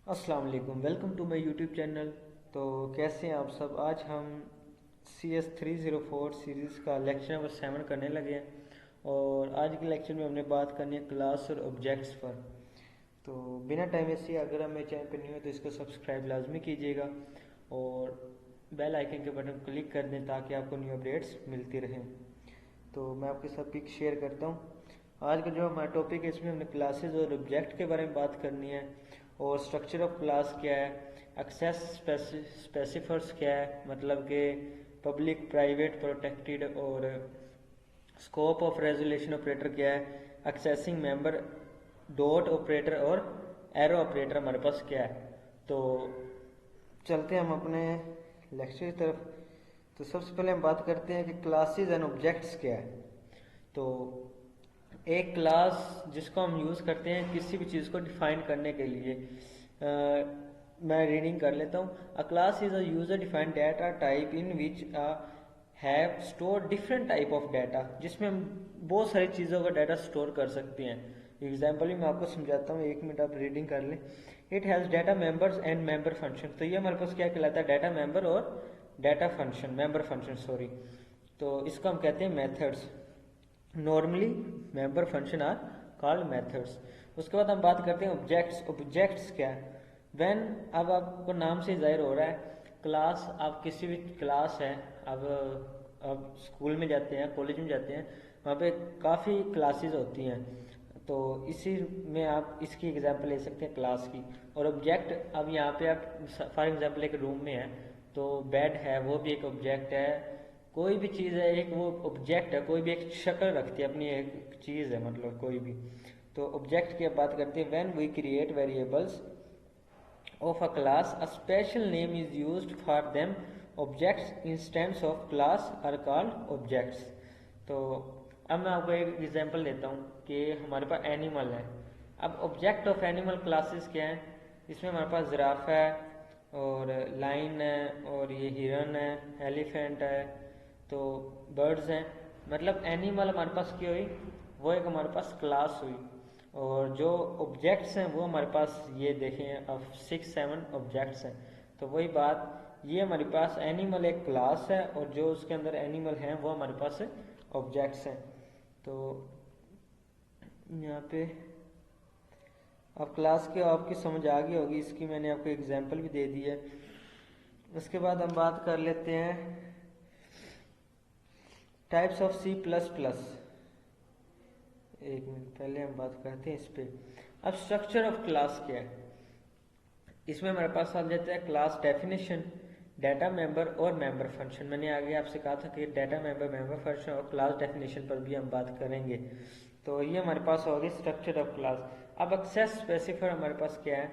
अस्सलाम वालेकुम, welcome to my YouTube channel. तो कैसे हैं आप सब। आज हम CS304 सीरीज़ का लेक्चर नंबर 7 करने लगे हैं और आज के लेक्चर में हमने बात करनी है क्लास और ऑब्जेक्ट्स पर। तो बिना टाइम वेस्ट अगर हम मेरे चैनल पर न्यू है तो इसको सब्सक्राइब लाजमी कीजिएगा और बेल आइकन के बटन क्लिक कर दें ताकि आपको न्यू अपडेट्स मिलती रहें। तो मैं आपके साथ पिक शेयर करता हूँ। आज का जो हमारा टॉपिक है इसमें हमने क्लासेस और ऑब्जेक्ट के बारे में बात करनी है और स्ट्रक्चर ऑफ क्लास क्या है, एक्सेस स्पेसिफर्स क्या है, मतलब कि पब्लिक, प्राइवेट, प्रोटेक्टेड, और स्कोप ऑफ रेजोल्यूशन ऑपरेटर क्या है, एक्सेसिंग मेंबर, डॉट ऑपरेटर और एरो ऑपरेटर हमारे पास क्या है। तो चलते हैं हम अपने लेक्चर की तरफ। तो सबसे पहले हम बात करते हैं कि क्लासेस एंड ऑब्जेक्ट्स क्या है। तो एक क्लास जिसको हम यूज़ करते हैं किसी भी चीज़ को डिफाइन करने के लिए, मैं रीडिंग कर लेता हूँ। अ class is a user defined data type in which have store different type of data, जिसमें हम बहुत सारी चीज़ों का डाटा स्टोर कर सकते हैं। एग्जाम्पल ही मैं आपको समझाता हूँ, 1 मिनट आप रीडिंग कर लें। It has data members and member function. तो ये हमारे पास क्या कहलाता है, डाटा मेंबर और data function, member function sorry. तो इसको हम कहते हैं methods. Normally member function are called methods. उसके बाद हम बात करते हैं ऑब्जेक्ट्स। ऑब्जेक्ट्स क्या है, व्हेन, अब आपको नाम से जाहिर हो रहा है क्लास, आप किसी भी क्लास है, अब स्कूल में जाते हैं, कॉलेज में जाते हैं, वहाँ पे काफ़ी क्लासेस होती हैं। तो इसी में आप इसकी एग्जांपल ले सकते हैं क्लास की। और ऑब्जेक्ट, अब यहाँ पे आप फॉर एग्जांपल एक रूम में है तो बेड है, वो भी एक ऑब्जेक्ट है। कोई भी चीज़ है एक वो ऑब्जेक्ट है, कोई भी एक शक्ल रखती है अपनी, एक चीज़ है मतलब कोई भी। तो ऑब्जेक्ट की अब बात करते हैं। When we create variables of a class, a special name is used for them. Objects instance of class are called objects. तो अब मैं आपको एक एग्जांपल देता हूँ कि हमारे पास एनिमल है। अब ऑब्जेक्ट ऑफ एनिमल क्लासेस क्या है, इसमें हमारे पास जिराफ है और लाइन है और ये हिरन है, एलिफेंट है, तो बर्ड्स हैं। मतलब एनिमल हमारे पास क्या हुई, वो एक हमारे पास क्लास हुई। और जो ऑब्जेक्ट्स हैं वो हमारे पास ये देखें, अब 6-7 ऑब्जेक्ट्स हैं। तो वही बात, ये हमारे पास एनिमल एक क्लास है और जो उसके अंदर एनिमल हैं वो हमारे पास ऑब्जेक्ट्स हैं। तो यहाँ पे अब क्लास की आपकी समझ आ गई होगी, इसकी मैंने आपको एग्जांपल भी दे दी है। उसके बाद हम बात कर लेते हैं टाइप्स ऑफ C++। एक मिनट पहले हम बात करते हैं इस पे। अब स्ट्रक्चर ऑफ क्लास क्या है, इसमें हमारे पास आ जाता है क्लास डेफिनेशन, डाटा मेंबर और मेंबर फंक्शन। मैंने आगे आपसे कहा था कि डाटा मेंबर, मेंबर फंक्शन और क्लास डेफिनेशन पर भी हम बात करेंगे। तो ये हमारे पास होगी स्ट्रक्चर ऑफ क्लास। अब एक्सेस स्पेसिफायर हमारे पास क्या है,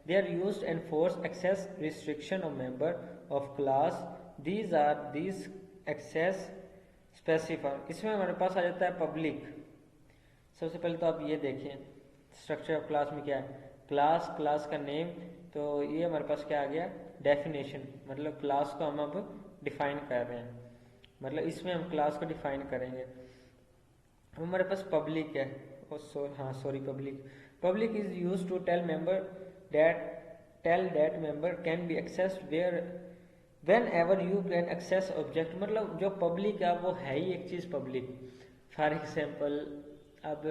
they are used to enforce access restriction of member of class, these access specifier. इसमें हमारे पास आ जाता है पब्लिक। सबसे पहले तो आप ये देखें स्ट्रक्चर ऑफ क्लास में क्या है, क्लास, क्लास का नेम। तो ये हमारे पास क्या आ गया, डेफिनेशन, मतलब क्लास को हम अब डिफाइन कर रहे हैं, मतलब इसमें हम क्लास को डिफाइन करेंगे। हमारे पास पब्लिक है, हाँ sorry, public is use to tell member that tell that member can be accessed where whenever you can access object. मतलब जो पब्लिक है वो है ही एक चीज़ पब्लिक। फॉर एग्जाम्पल, अब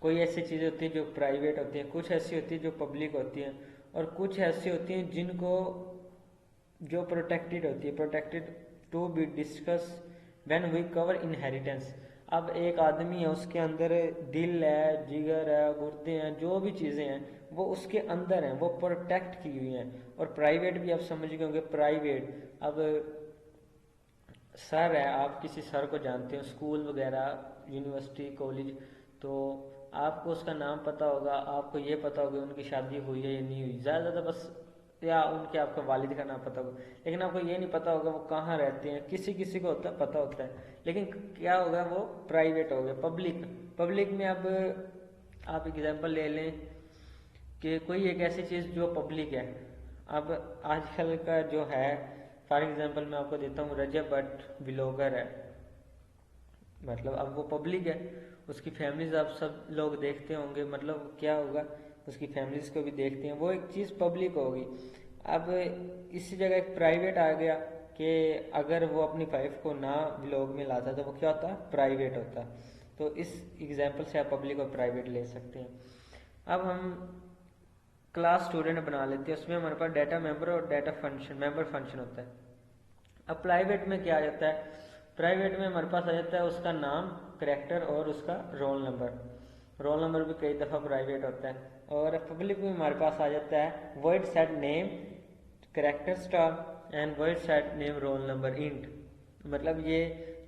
कोई ऐसी चीज़ें होती हैं जो प्राइवेट होती हैं, कुछ ऐसी होती हैं जो पब्लिक होती हैं, और कुछ ऐसी होती हैं जिनको जो प्रोटेक्टेड होती है, protected to be discuss when we cover inheritance. अब एक आदमी है, उसके अंदर दिल है, जिगर है, गुर्दे हैं, जो भी चीज़ें हैं वो उसके अंदर हैं, वो प्रोटेक्ट की हुई हैं। और प्राइवेट भी आप समझ गए होंगे, प्राइवेट, अब सर है, आप किसी सर को जानते हो स्कूल वगैरह, यूनिवर्सिटी, कॉलेज, तो आपको उसका नाम पता होगा, आपको ये पता होगा उनकी शादी हुई है या नहीं हुई, ज़्यादा बस, या उनके आपके वालिद का नाम पता होगा, लेकिन आपको ये नहीं पता होगा वो कहाँ रहते हैं। किसी किसी को होता पता होता है, लेकिन क्या होगा, वो प्राइवेट हो गया। पब्लिक, पब्लिक में अब आप एग्जांपल ले लें कि कोई एक ऐसी चीज़ जो पब्लिक है। अब आजकल का जो है, फॉर एग्जांपल मैं आपको देता हूँ, रजब भट्ट ब्लॉगर है, मतलब अब वो पब्लिक है, उसकी फैमिलीज आप सब लोग देखते होंगे। मतलब क्या होगा उसकी फैमिलीज को भी देखते हैं, वो एक चीज़ पब्लिक होगी। अब इसी जगह एक प्राइवेट आ गया कि अगर वो अपनी वाइफ को ना व्लॉग में लाता तो वो क्या होता, प्राइवेट होता। तो इस एग्जांपल से आप पब्लिक और प्राइवेट ले सकते हैं। अब हम क्लास स्टूडेंट बना लेते हैं, उसमें हमारे पास डाटा मेंबर और डाटा फंक्शन मेंबर फंक्शन होता है। अब प्राइवेट में क्या आ जाता है, प्राइवेट में हमारे पास आ जाता है उसका नाम, करेक्टर और उसका रोल नंबर। रोल नंबर भी कई दफ़ा प्राइवेट होता है। और पब्लिक में हमारे पास आ जाता है word set name character star and word set name roll number int. मतलब ये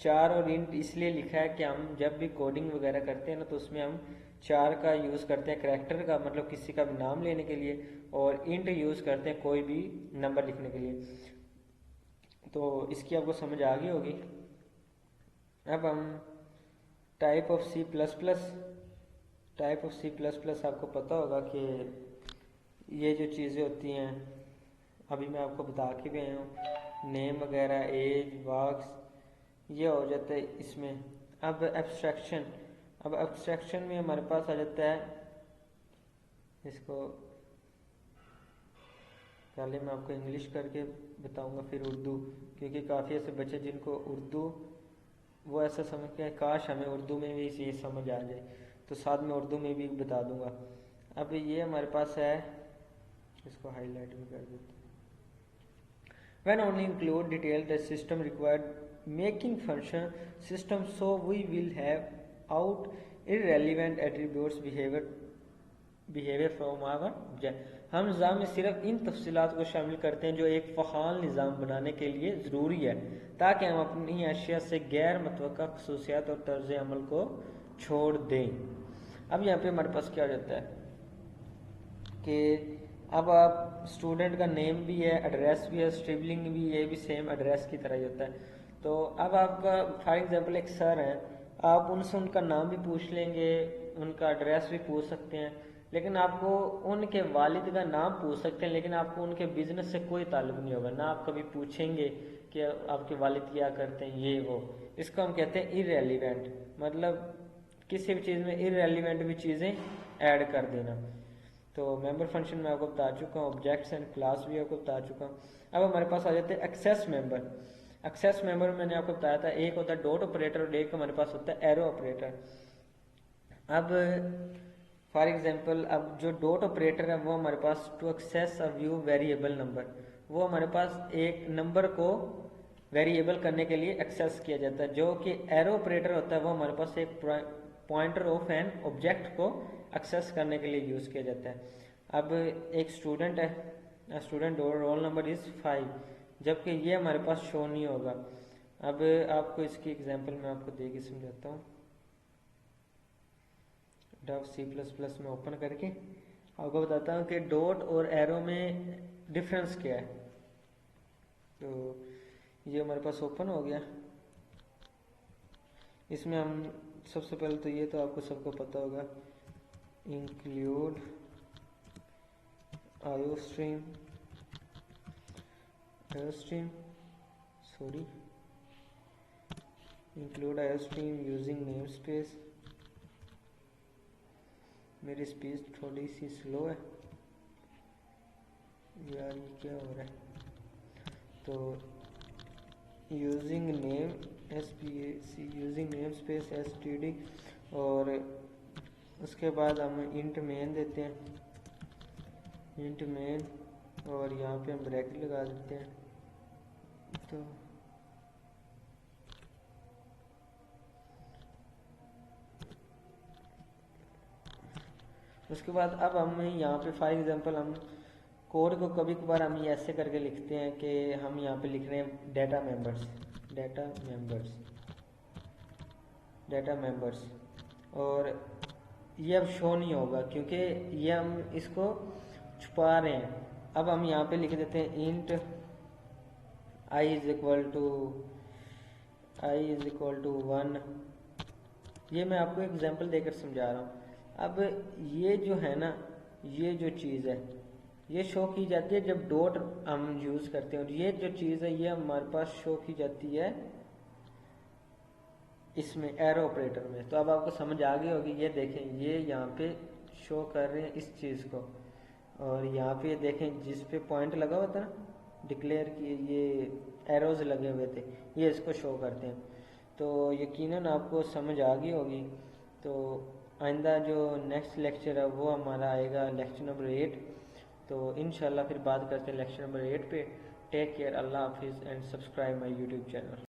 चार और इंट इसलिए लिखा है कि हम जब भी कोडिंग वगैरह करते हैं ना तो उसमें हम चार का यूज़ करते हैं करेक्टर का, मतलब किसी का भी नाम लेने के लिए, और इंट यूज़ करते हैं कोई भी नंबर लिखने के लिए। तो इसकी आपको समझ आ गई होगी। अब हम type of C plus plus, type of C plus plus आपको पता होगा कि ये जो चीज़ें होती हैं अभी मैं आपको बता के भी आया हूँ, नेम वगैरह, एज, मार्क्स, ये हो जाता है इसमें। अब एब्स्ट्रैक्शन, अब एब्स्ट्रैक्शन में हमारे पास आ जाता है, इसको पहले मैं आपको इंग्लिश करके बताऊंगा फिर उर्दू, क्योंकि काफ़ी ऐसे बच्चे जिनको उर्दू वो ऐसा समझते हैं काश हमें उर्दू में भी ये समझ आ जाए, तो साथ में उर्दू में भी बता दूंगा। अब ये हमारे पास है, इसको हाईलाइट भी कर देते हैं। When only include detail the system required making function system, so we will have out irrelevant attributes behavior from our object। हम निज़ाम में सिर्फ इन तफसीलात को शामिल करते हैं जो एक फ़आल निज़ाम बनाने के लिए ज़रूरी है, ताकि हम अपनी अशिया से गैर मुतवक्का खसूसियात और तर्ज अमल को छोड़ दें। अब यहाँ पे हमारे पास क्या हो जाता है कि अब आप स्टूडेंट का नेम भी है, एड्रेस भी है, स्ट्रिबलिंग भी, ये भी सेम एड्रेस की तरह ही होता है। तो अब आपका फॉर एग्जांपल एक सर हैं, आप उनसे उनका नाम भी पूछ लेंगे, उनका एड्रेस भी पूछ सकते हैं, लेकिन आपको उनके वालिद का नाम पूछ सकते हैं, लेकिन आपको उनके बिजनेस से कोई ताल्लुक नहीं होगा ना, आप कभी पूछेंगे कि आपके वालिद क्या करते हैं ये वो। इसको हम कहते हैं इररेलीवेंट, मतलब किसी भी चीज़ में इररेलीवेंट भी चीज़ें ऐड कर देना। तो मेंबर फंक्शन में आपको बता चुका हूँ, ऑब्जेक्ट्स एंड क्लास भी आपको बता चुका हूँ। अब हमारे पास आ जाते हैं एक्सेस मेंबर। एक्सेस मेंबर मैंने आपको बताया था, एक होता है डॉट ऑपरेटर और एक हमारे पास होता है एरो ऑपरेटर। अब फॉर एग्जांपल अब जो डॉट ऑपरेटर है वो हमारे पास to access a view variable number, वो हमारे पास एक नंबर को वेरिएबल करने के लिए एक्सेस किया जाता है। जो कि एरो ऑपरेटर होता है वो हमारे पास एक पॉइंटर ऑफ एन ऑब्जेक्ट को एक्सेस करने के लिए यूज़ किया जाता है। अब एक स्टूडेंट है, स्टूडेंट रोल नंबर इज़ 5, जबकि ये हमारे पास शो नहीं होगा। अब आपको इसकी एग्जांपल मैं आपको दे के समझाता हूँ। डॉट सी प्लस प्लस में ओपन करके आपको बताता हूँ कि डॉट और एरो में डिफरेंस क्या है। तो ये हमारे पास ओपन हो गया। इसमें हम सबसे पहले तो ये तो आपको सबको पता होगा, include iostream include iostream using name space. मेरी स्पीच थोड़ी सी स्लो है यार, ये क्या हो रहा है। तो using name using name space std, और उसके बाद हम इंट मेन देते हैं, इंट मेन, और यहाँ पे हम ब्रैकेट लगा देते हैं। तो उसके बाद अब हम यहाँ पे फॉर एग्जांपल हम कोड को कभी कभार हम ये ऐसे करके लिखते हैं कि हम यहाँ पे लिख रहे हैं डाटा मेंबर्स, और ये अब शो नहीं होगा क्योंकि ये हम इसको छुपा रहे हैं। अब हम यहाँ पे लिख देते हैं int i is equal to 1। ये मैं आपको एग्जांपल देकर समझा रहा हूँ। अब ये जो है ना, ये जो चीज़ है ये शो की जाती है जब डॉट हम यूज़ करते हैं, और ये जो चीज़ है ये हमारे पास शो की जाती है इसमें एरो ऑपरेटर में। तो अब आपको समझ आ गई होगी, ये देखें ये यहाँ पे शो कर रहे हैं इस चीज़ को। और यहाँ पे देखें जिस पे पॉइंट लगा हुआ था ना डिक्लेयर की, ये एरोज लगे हुए थे, ये इसको शो करते हैं। तो यकीनन आपको समझ आ गई होगी। तो आइंदा जो नेक्स्ट लेक्चर है वो हमारा आएगा लेक्चर नंबर 8। तो इंशाल्लाह फिर बात करते हैं लेक्चर नंबर 8 पे। टेक केयर, अल्लाह हाफिज़ and subscribe my YouTube channel.